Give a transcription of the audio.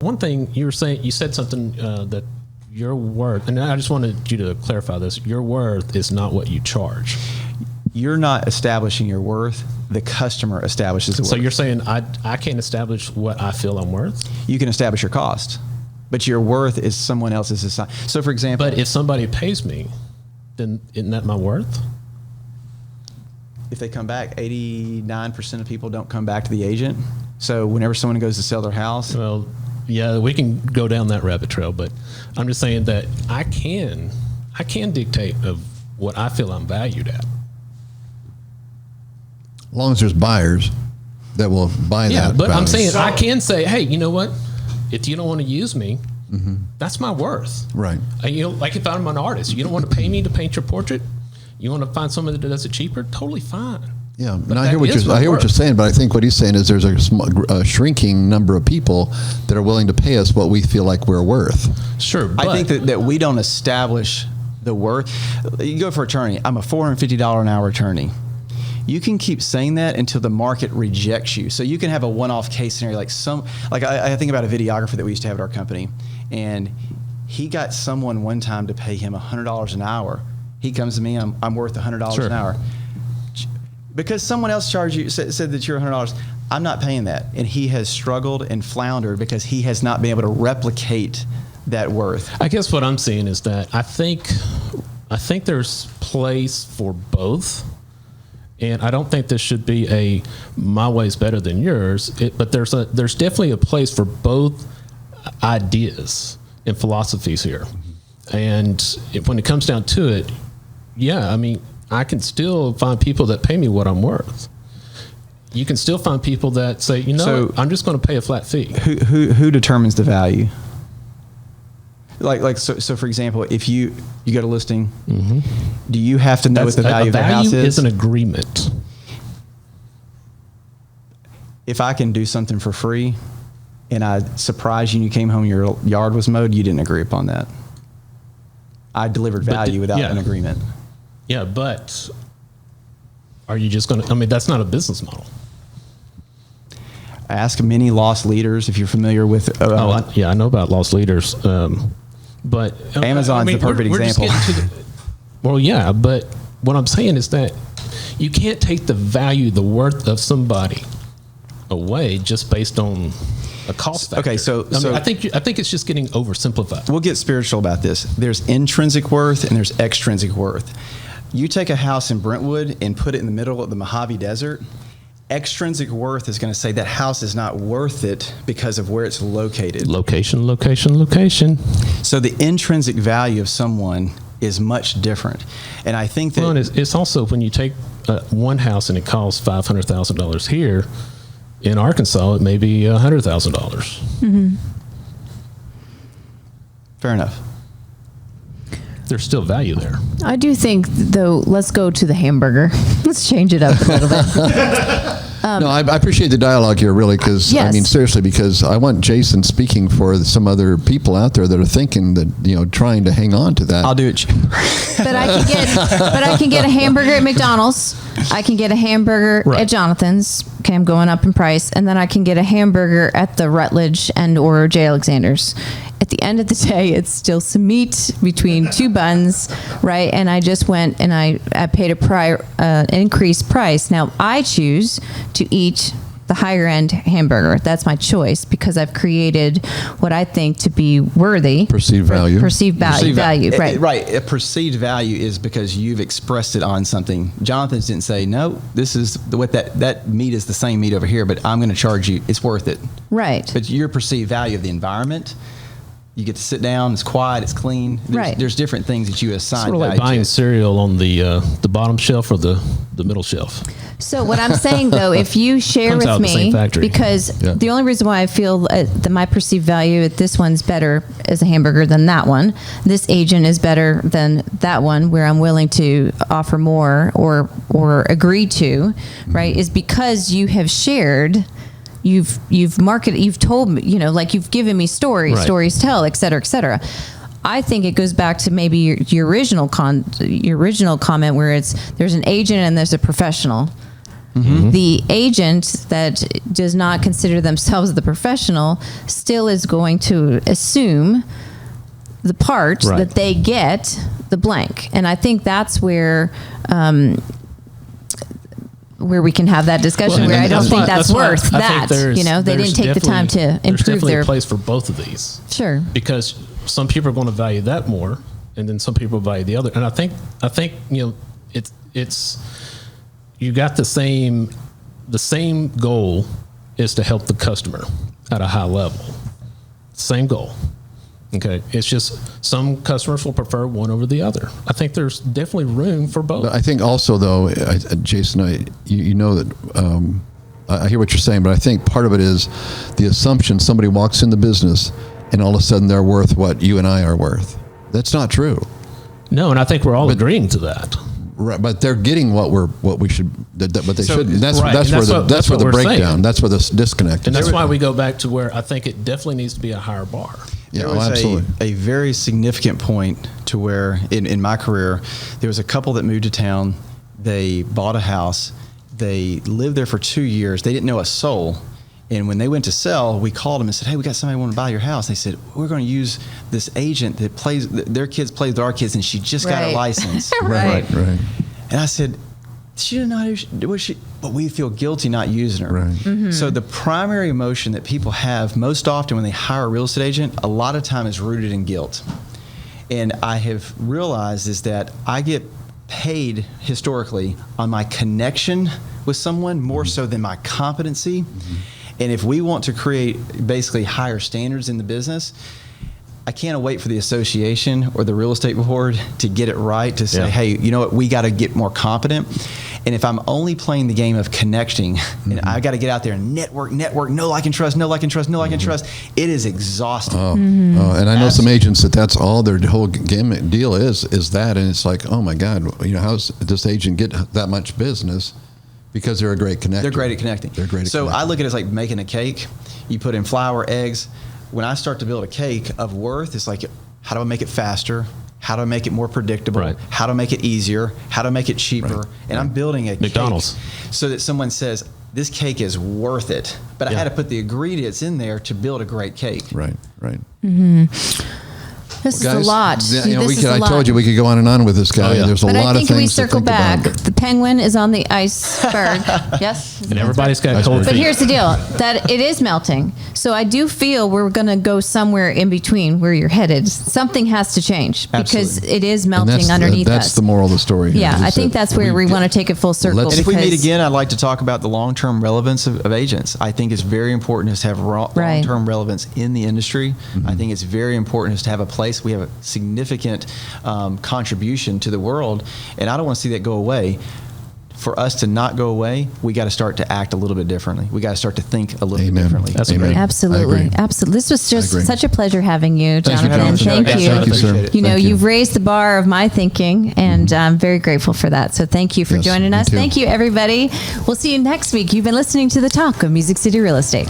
one thing you said something that your worth, and I just wanted you to clarify this. Your worth is not what you charge. You're not establishing your worth. The customer establishes the worth. So you're saying I can't establish what I feel I'm worth? You can establish your cost, but your worth is someone else's assignment. So, for example, but if somebody pays me, then isn't that my worth? If they come back, 89% of people don't come back to the agent. So whenever someone goes to sell their house, well, yeah, we can go down that rabbit trail, but I'm just saying that I can dictate of what I feel I'm valued at. As long as there's buyers that will buy that. Yeah, but value. I'm saying I can say, hey, you know what? If you don't want to use me, that's my worth. Right. Like if I'm an artist, you don't want to pay me to paint your portrait. You want to find someone that does it cheaper? Totally fine. Yeah, and I hear what you're saying, but I think what he's saying is there's a shrinking number of people that are willing to pay us what we feel like we're worth. Sure, but I think that we don't establish the worth. You go for attorney. I'm a $450 an hour attorney. You can keep saying that until the market rejects you. So you can have a one-off case scenario, like I think about a videographer that we used to have at our company, and he got someone one time to pay him $100 an hour. He comes to me, I'm worth $100 an hour. Because someone else said that you're $100, I'm not paying that. And he has struggled and floundered because he has not been able to replicate that worth. I guess what I'm seeing is that I think there's place for both. And I don't think this should be my way's better than yours. But there's definitely a place for both ideas and philosophies here. And when it comes down to it, yeah, I mean, I can still find people that pay me what I'm worth. You can still find people that say, I'm just going to pay a flat fee. Who determines the value? So for example, if you go to listing, do you have to know what the value of the house is? Value is an agreement. If I can do something for free and I surprised you and you came home and your yard was mowed, you didn't agree upon that. I delivered value without an agreement. Yeah, but are you just going to, that's not a business model. Ask many lost leaders if you're familiar with. I know about lost leaders. But Amazon's the perfect example. But what I'm saying is that you can't take the value, the worth of somebody away just based on a cost factor. Okay, so I think it's just getting oversimplified. We'll get spiritual about this. There's intrinsic worth and there's extrinsic worth. You take a house in Brentwood and put it in the middle of the Mojave Desert, extrinsic worth is going to say that house is not worth it because of where it's located. Location. So the intrinsic value of someone is much different. And I think that... Well, and it's also when you take one house and it costs $500,000 here, in Arkansas, it may be $100,000. Mm-hmm. Fair enough. There's still value there. I do think, though, let's go to the hamburger. Let's change it up a little bit. No, I appreciate the dialogue here, really, because, yes. I mean, seriously, because I want Jason speaking for some other people out there that are thinking that, trying to hang on to that. I'll do it. But I can get a hamburger at McDonald's. I can get a hamburger at Jonathan's. Okay, I'm going up in price. And then I can get a hamburger at the Rutledge or J. Alexander's. At the end of the day, it's still some meat between two buns, right? And I just went and I paid an increased price. Now, I choose to eat the higher end hamburger. That's my choice because I've created what I think to be worthy. Perceived value. Perceived value, right. Right. A perceived value is because you've expressed it on something. Jonathan didn't say, no, this is what that meat is the same meat over here, but I'm going to charge you. It's worth it. Right. But your perceived value of the environment, you get to sit down, it's quiet, it's clean. There's different things that you assign sort of like value buying to. cereal on the bottom shelf or the middle shelf. So what I'm saying, though, if you share Comes out with of the same me, factory. because the only reason why I feel that my perceived value at this one's better as a hamburger than that one, this agent is better than that one, where I'm willing to offer more or agree to, right, is because you have shared. You've marketed, you've told me, like you've given me stories tell, et cetera, et cetera. I think it goes back to maybe your original comment where there's an agent and there's a professional, The agent that does not consider themselves the professional still is going to assume the part that they get the blank. And I think that's where we can have that discussion where I don't think that's worth that. They didn't take the time to improve there's definitely their a place for both of these. Sure. Because some people are going to value that more, and then some people value the other. And I think it's you got the same goal is to help the customer at a high level. Same goal. Okay, it's just some customers will prefer one over the other. I think there's definitely room for both. But I think also, though, Jason, you know that I hear what you're saying, but I think part of it is the assumption somebody walks in the business and all of a sudden they're worth what you and I are worth. That's not true. No, and I think we're all agreeing to that. Right, but they're getting what we should, but they shouldn't. That's where the breakdown. That's where the disconnect. And that's why we go back to where I think it definitely needs to be a higher bar. Yeah, there was absolutely. a very significant point to where in my career, there was a couple that moved to town. They bought a house. They lived there for 2 years. They didn't know a soul. And when they went to sell, we called them and said, "Hey, we got somebody who want to buy your house." They said, "We're going to use this agent that plays, their kids play with our kids, and she just got a license." Right. And I said, "She didn't know but we feel guilty not using her." Right. Mm-hmm. So the primary emotion that people have most often when they hire a real estate agent, a lot of time is rooted in guilt. And I have realized is that I get paid historically on my connection with someone more so than my competency. And if we want to create basically higher standards in the business, I can't wait for the association or the real estate board to get it right to say, "Hey, you know what? We got to get more competent." And if I'm only playing the game of connecting, and I got to get out there and network, no like and trust, it is exhausting. And I know some agents that's all their whole game deal is that, and it's like, oh my God, how's this agent get that much business? Because they're a great connector. They're great at connecting. So I look at it as like making a cake. You put in flour, eggs. When I start to build a cake of worth, it's like, how do I make it faster? How do I make it more predictable? Right. How do I make it easier? How do I make it cheaper? And I'm building a McDonald's cake so that someone says, this cake is worth it. But I had to put the ingredients in there to build a great cake. Right. This is a lot. I told you we could go on and on with this guy. There's a lot of things. But I think we circle back. The penguin is on the iceberg. Yes? And everybody's got cold feet. But here's the deal, that it is melting. So I do feel we're going to go somewhere in between where you're headed. Something has to change because it is melting underneath us. That's the moral of the story. Yeah, I think that's where we want to take it full circle. And if we meet again, I'd like to talk about the long-term relevance of agents. I think it's very important to have long-term relevance in the industry. I think it's very important to have a place. We have a significant contribution to the world, and I don't want to see that go away. For us to not go away, we got to start to act a little bit differently. We got to start to think a little bit differently. That's great. Absolutely. This was just such a pleasure having you, Jonathan. Thank you. Thank you, sir. You've raised the bar of my thinking, and I'm very grateful for that. So thank you for joining us. Thank you, everybody. We'll see you next week. You've been listening to The Talk of Music City Real Estate.